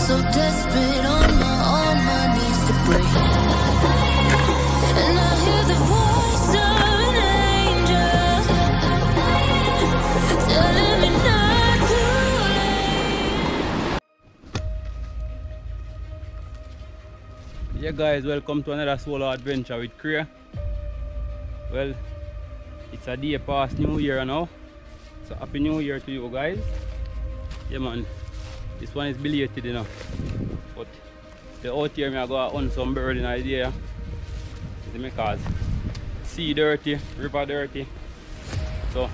so desperate on my knees to break. And I hear the voice of an angel telling me not to leave. Yeah guys, welcome to another solo adventure with Cray. Well, it's a day past New Year now, so happy New Year to you guys. Yeah man, this one is belated enough, but the out here I go hunt some bird in the idea. See me cause sea dirty, river dirty, so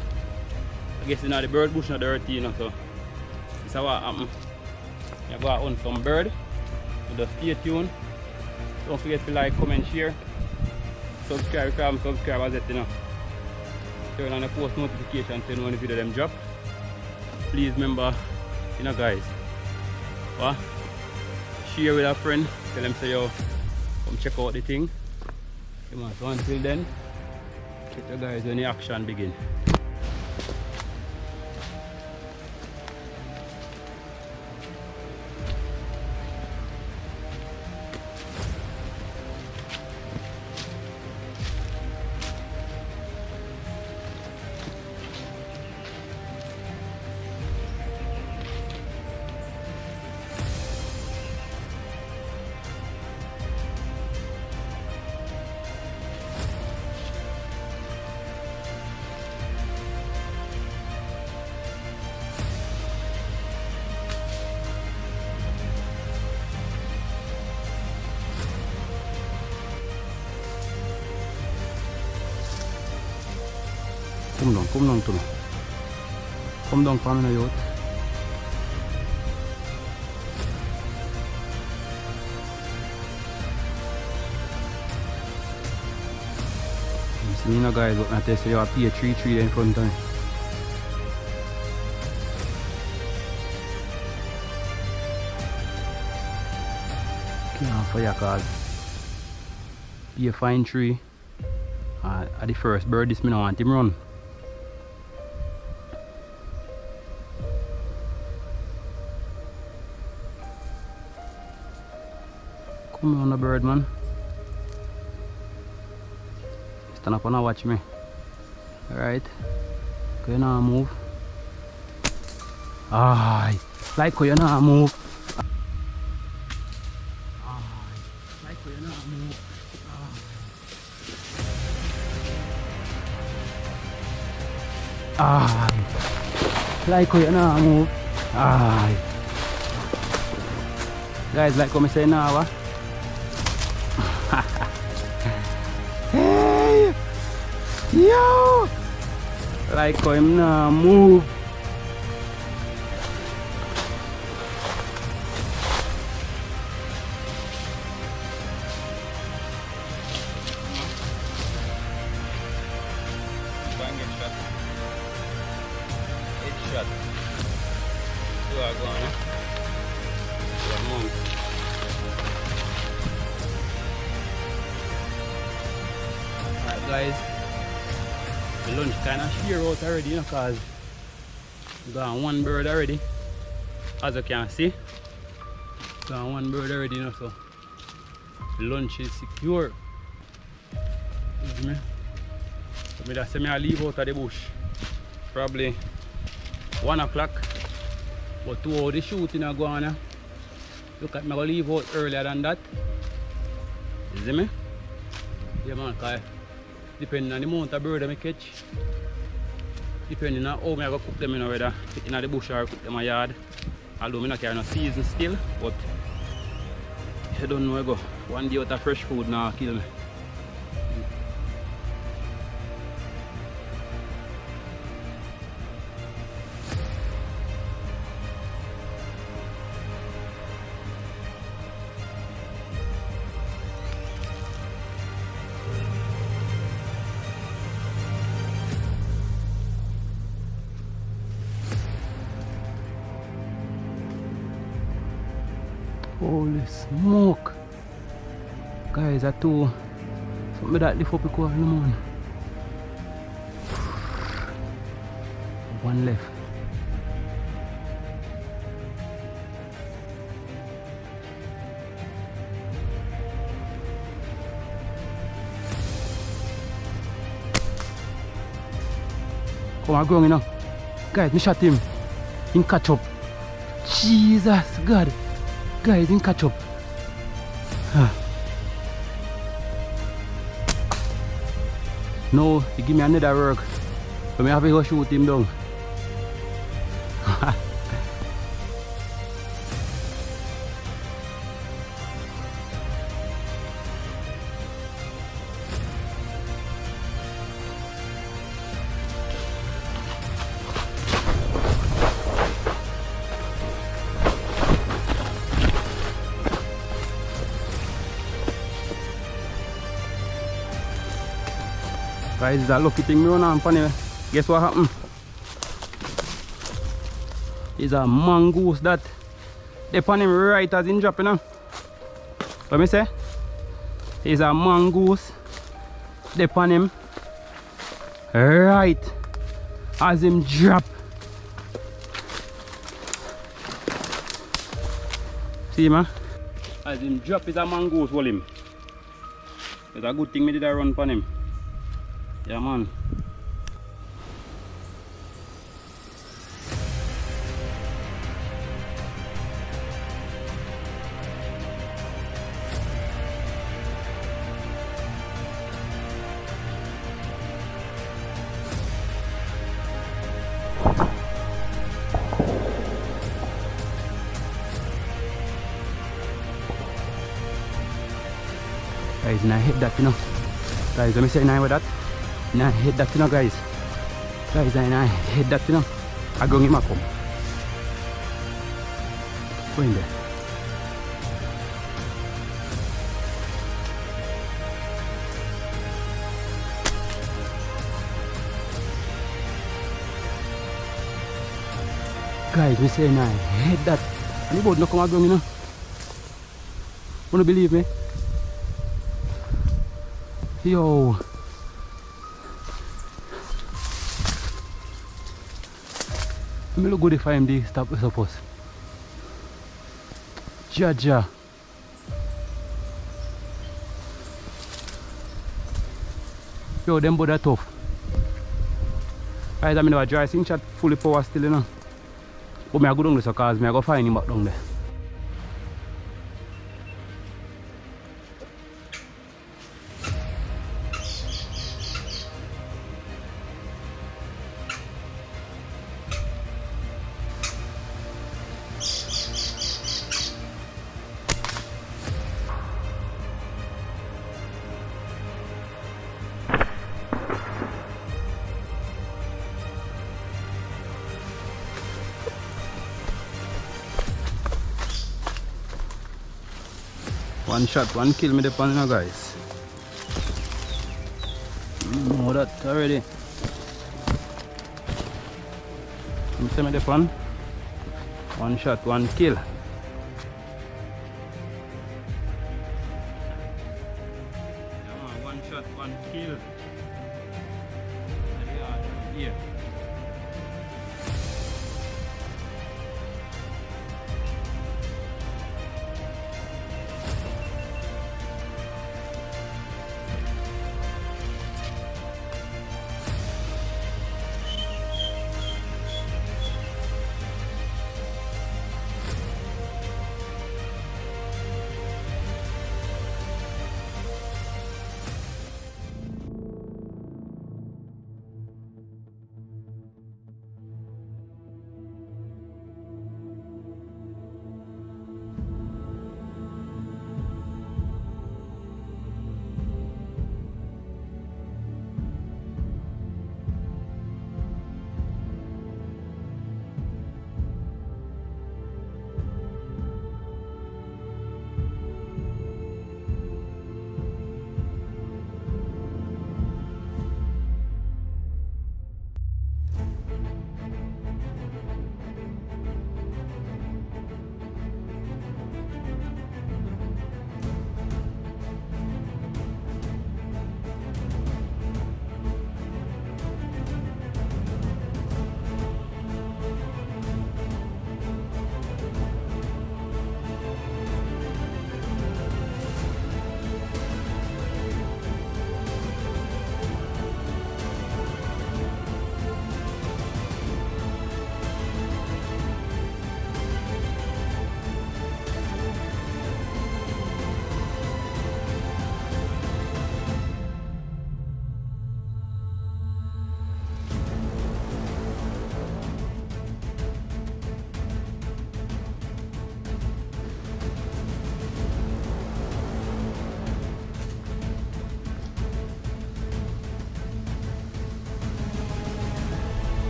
I guess the bird bush not dirty, so this is what happen. I go hunt some bird, so just stay tuned. Don't forget to like, comment, share, subscribe if you haven't subscribed as yet, turn on the post notification so you know when the video them drop. Please remember, guys, share with a friend, tell them say yo, come check out the thing. So until then, check you guys when the action begin. Kom dan toe. Kom dan van naar Jood. See guys, look at this, you have a tree in front of me. Can't fire cause be a fine tree. At the first bird this me don't want him run. Come on the bird man. Stand up and watch me. Alright. Go now move. Aye. Like how you now move. Aye. Like how you now move. Aye. Like how you now move. Aye. Guys, like how I say now, what? Hey! Yo! Like how him now move. Headshot. Two are gone. One more. Alright guys, the lunch kind of shear out already, cause we got one bird already, as you can see. Got one bird already, so the lunch is secure. See me? So I say I leave out of the bush probably 1 o'clock, but to all the shooting are going. Look at me, I go leave out earlier than that. You see me? Yeah man, cause depending on the amount of bird I catch, depending on how I go cook them, whether in the bush or cook them in my yard. Although I don't carry no season still, but you don't know I go. One day out of fresh food now kill me. Holy smoke! Guys, I too something that lift up the car in the morning. One left. come on, ground, you know. Guys, me shot him. In catch up. Jesus God. Guys, in catch up. No, he give me another work. So I have to go shoot him down. Guys, it's a lucky thing me run on pan him. Guess what happened? It's a mongoose that they pan him right as in drop, you know. What me say? It's a mongoose. They pan him right as him drop. See man? As him drop is a mongoose hold him. It's a good thing me did a run pan him. Yeah man. Guys, and I hit that, you know. Guys, let me say now with that. And I hit that, you know, guys. Guys, and I hit that, you know. I go in my cup. Go in there. Guys, me say now, hit that. And the boat no come out, you know. Wanna believe me? Yo. Me look good if I am the stop suppose. Jaja. Yo, them both are tough. Guys, I mean, I dry sing chat fully power still, you know. But me I go down there because me I go find him back down there. One shot, one kill me the pan now, guys. Know that already. You see me the pan? One shot, one kill. One shot, one kill. Here.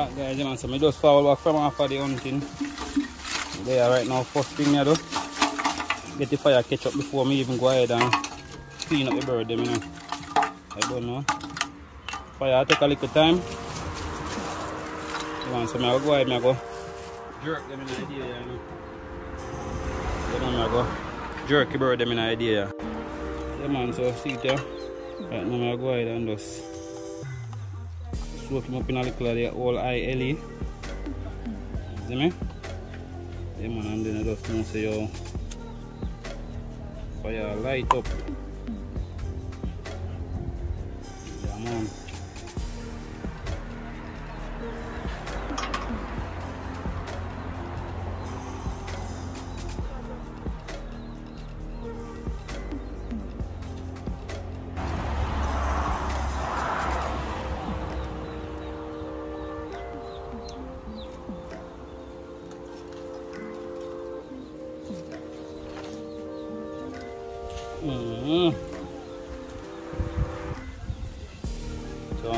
Alright guys, man, so I just fall back from after the hunting. There right now, first thing I do, get the fire catch up before me even go ahead and clean up the bird them, you know. I don't know. Fire take a little time. Man, so I go ahead and I go jerk them in the idea, you know. You know, I go jerk the bird them in the idea. Yeah man, so see it here. Right now I go ahead and just soak him up in a little of the whole ILE. See me? Yeah man, and then I just know say yo fire light up. Yeah man. So,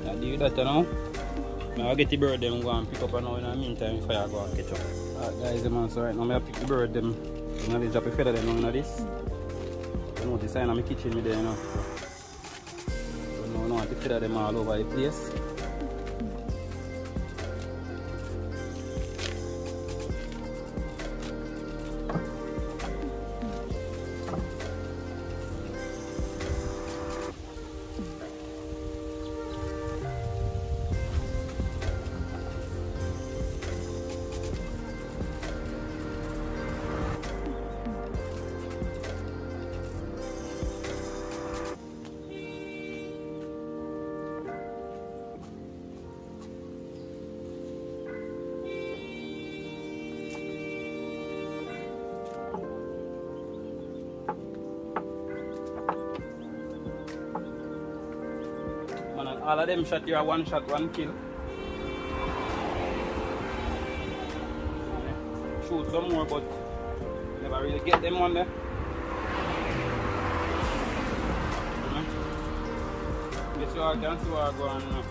I do that now. I'll get the bird them go and pick up and now in the meantime if I go and catch up. Alright guys, man, so right now I pick the bird them. You know, they drop a feather them now in this. You know, the sign of my kitchen me there, you know. So now I feather them all over the place. All of them shot here are one shot, one kill. Shoot some more, but never really get them on there. Guess you all can see what I go on now.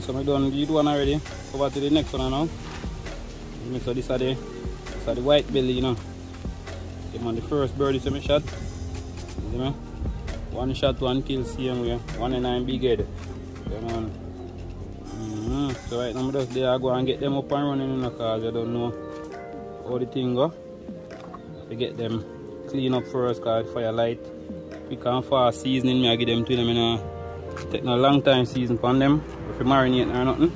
So I done the one already. Over to the next one now. So this are the white belly, you know. Came on the first bird is a shot. You know? One shot, one kill, same way. 1 and 9 big head. Come on. So right now I'm just there, I go and get them up and running, you know, because I don't know how the thing go. To get them clean up first, because fire light. We can't fast seasoning me, I give them to them, you know. Take a long time season on them. If you marinate or nothing.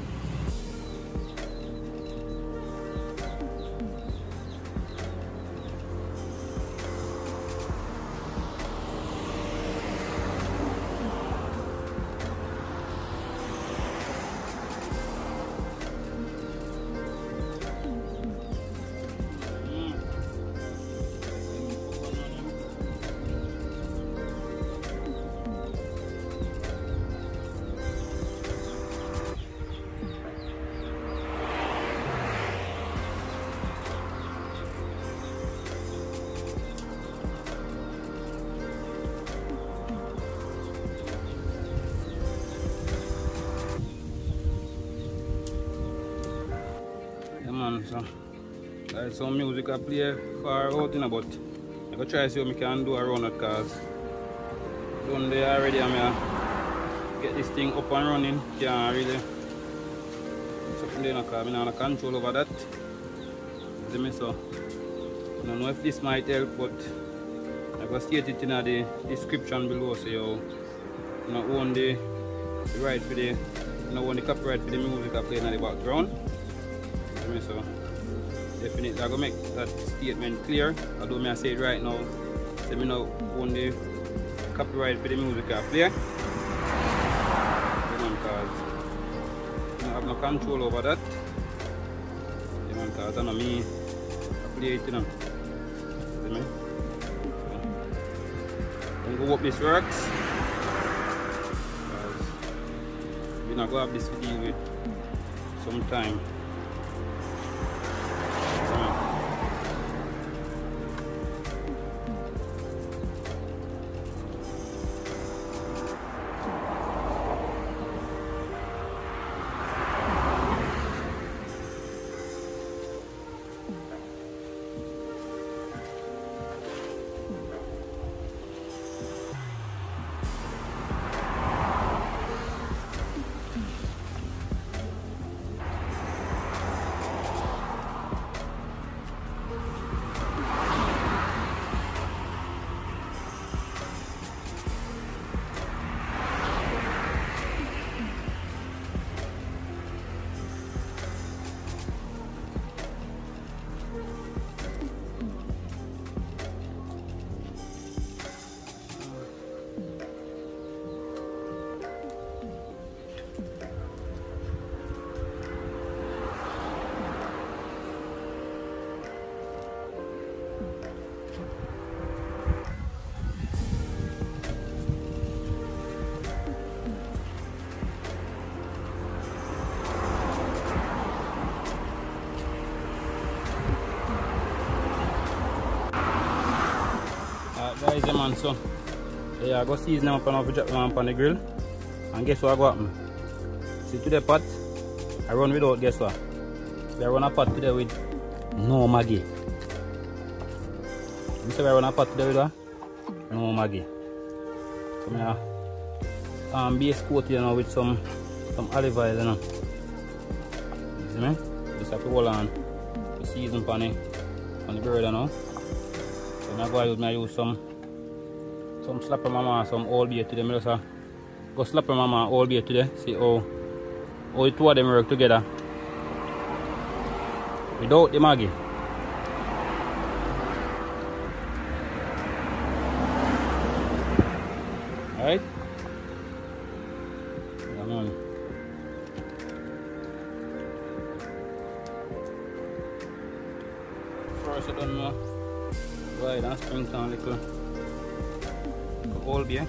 So there's some music I play far out in, but I go try to see what I can do around it, because done there already. I'm gonna get this thing up and running. Can't really something there because I don't have control over that. See me, so I don't know if this might help, but I will state it in the description below, so you not own the right for the own the copyright for the music I play in the background. See me, so definitely I'm gonna make that statement clear. Although I say it right now, so me not own the copyright for the music I play. Because I have no control over that. Because I know me I play it, you know. See me? I'm going to hope this works. Because we're not going to have this to deal with some time. Guys, man, so yeah, I go season them up and drop them on the grill. And guess what I happen? See to the pot, I run without, guess what? I run a pot today with no Maggi. You say I run a pot today with what? No Maggi. So I base coat, you know, with some olive oil, you know. You see me? Just have to hold on the season on the bird, you know. So I'm going to use some slapper mama, some all beer today. I just go slapper mama all beer today. See how the two of them work together without the Maggi. Alright? Come on. First I done more. Right, and sprinkle on a little whole beer.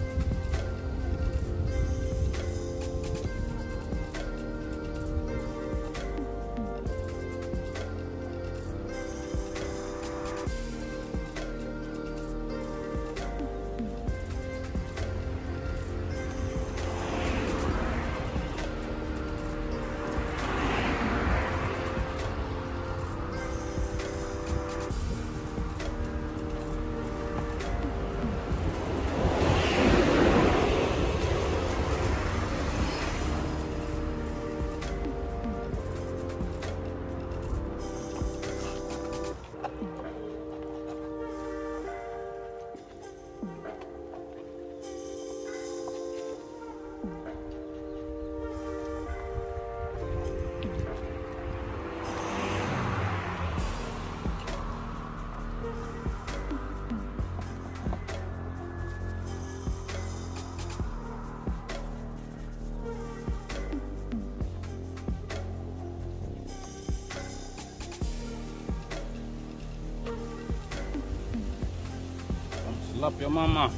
Slap your mama.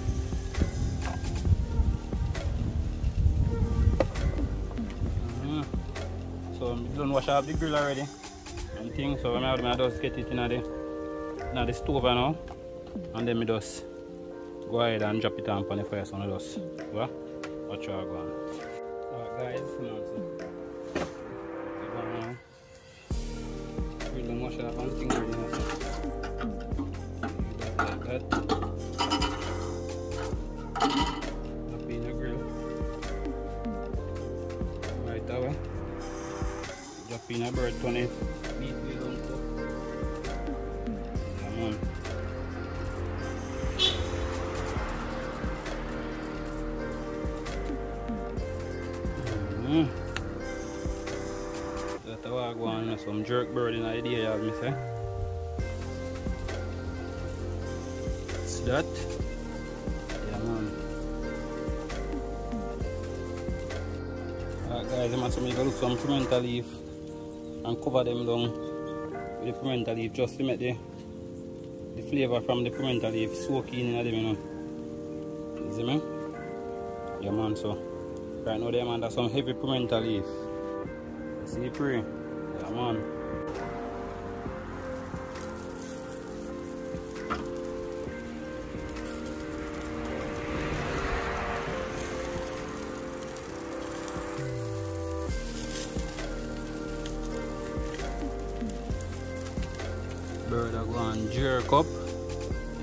So I don't wash up the grill already and things, so I just get it in the stove now, and then I just go ahead and drop it on the fire, so I just watch how I go on. Alright guys, so grill and wash up and things ready now. Like that. peanut bird 20. Meat way down so. Yeah, man. That's how I go on, some jerk bird in the idea, as me say. It's that. Yeah, man. Alright, guys, I'm going to look some pimento leaf and cover them down with the pimento leaf just to make the flavor from the pimento leaf soak in them, you know. You see me? Yeah, man, so right now, they man, some heavy pimento leaf. See, pretty? Yeah, man. Bird are going to jerk up.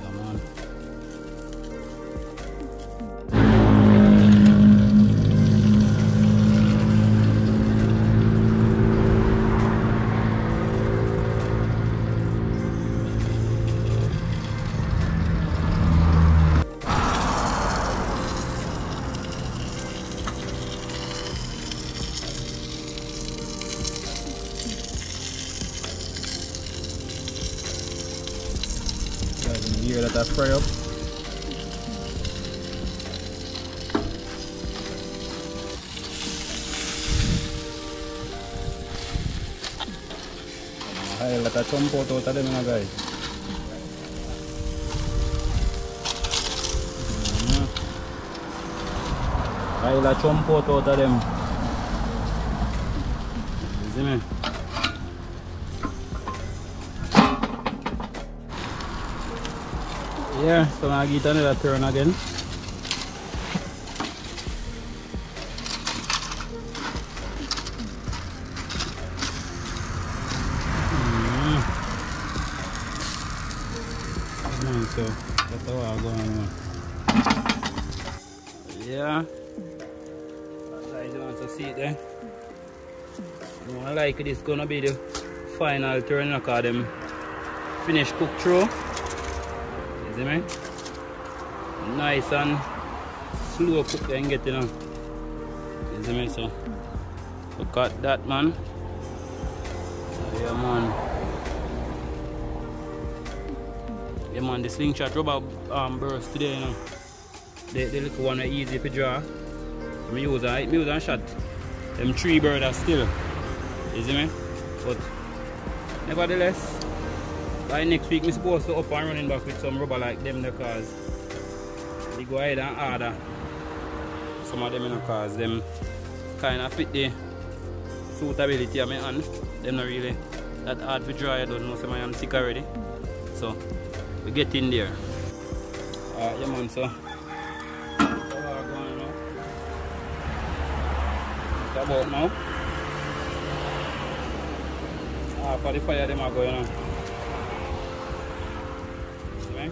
Yeah, man. Here that I fry up. I let a chomp out of them, guys. I let a chomp out of them. You see me? Yeah, so I get another turn again. So that's how I'm going on. Yeah. I don't want to see it there. I like it. It's gonna be the final turn because them finish cook through. You see me? Nice and slow cook and get, you know. You see me? So look at that, man. Yeah, man. Yeah, man, the slingshot rubber burst today, you know. The little one are easy to draw. I use a shot. Them 3 birds are still. You see me? But nevertheless, by next week I'm supposed to up and running back with some rubber like them because they go ahead and order some of them, you know, cause them kind of fit the suitability of my hand. Them not really that hard to dry. I don't know, so my hand sick already. So we get in there. Yeah, man, so that's how we're going now. It's about now. For the fire them are going on. See me?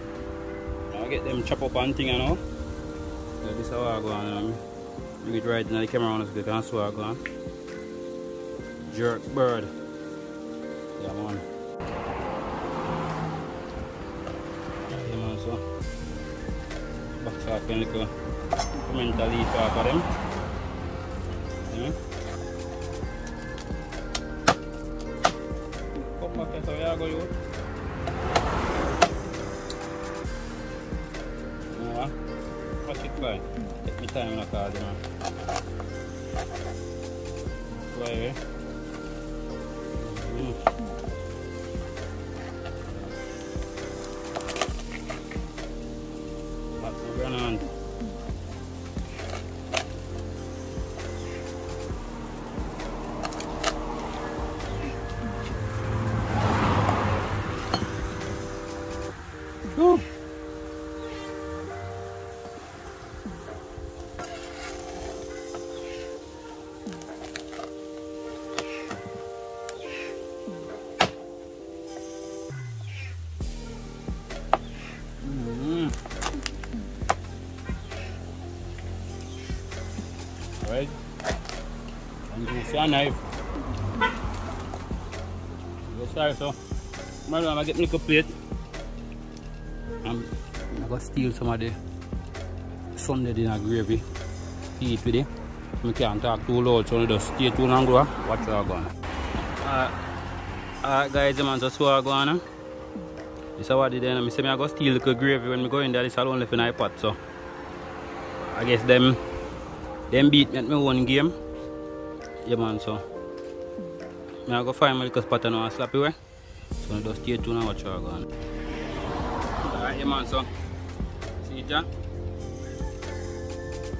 Now get them chop up and thing, you know. So this is how I go on. Bring it right in the camera so you can see how I go on. Jerk bird. Yeah, man. Yeah, man, so box off a little pimento leaf off of them. Yeah. So yeah, go you. No, watch it fly. Take me time in the car, man. Fly away. That's the grenade. Woo. Alright, and use your knife. Sorry, so I'm gonna get me a plate. I'm gonna steal some of the Sunday dinner gravy. Eat with it. I can't talk too loud, so I just stay tuned and go watch what I'm going. Alright guys, the man just what I'm going. This is what I did then. I say I go steal the gravy when I go in there. This is only for my pot, so I guess them beat me at my own game. Yeah man, so I go find my little spot and I slap away. So I just stay tuned and watch what I'm going. Alright, yeah man, so see it yeah?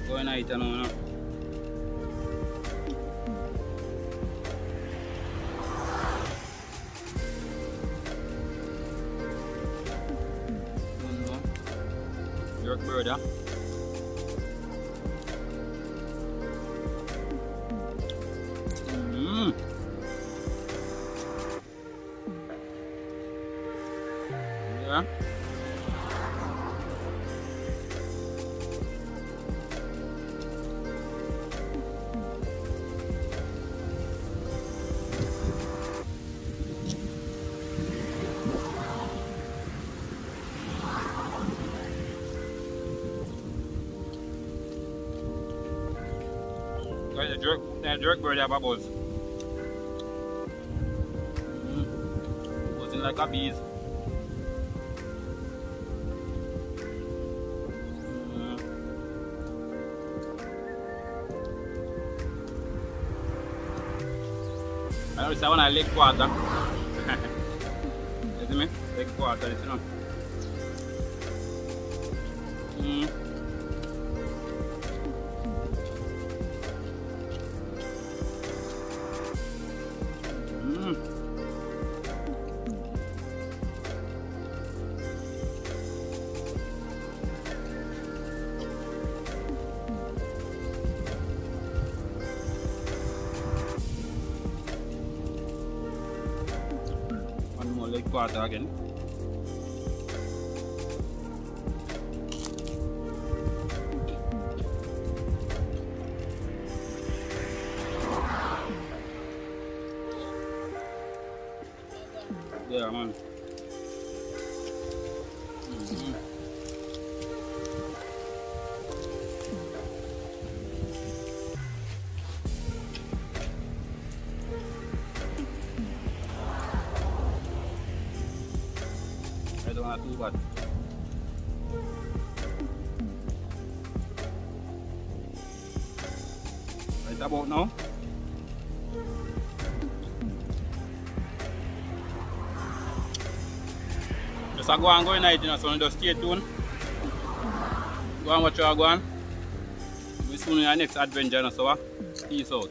Go and eat now. Jerk bird, huh? Yeah. The jerk bird have bubbles. Goes in like a bees. I know it's one of leg quarter. You see me? Leg quarter, you know. One more leg quarter again. Yeah, man. I don't want to do bad. Right about now. Just go and go in night, you know, so just stay tuned. Go and watch your go on. We'll see you in our next adventure, so peace out.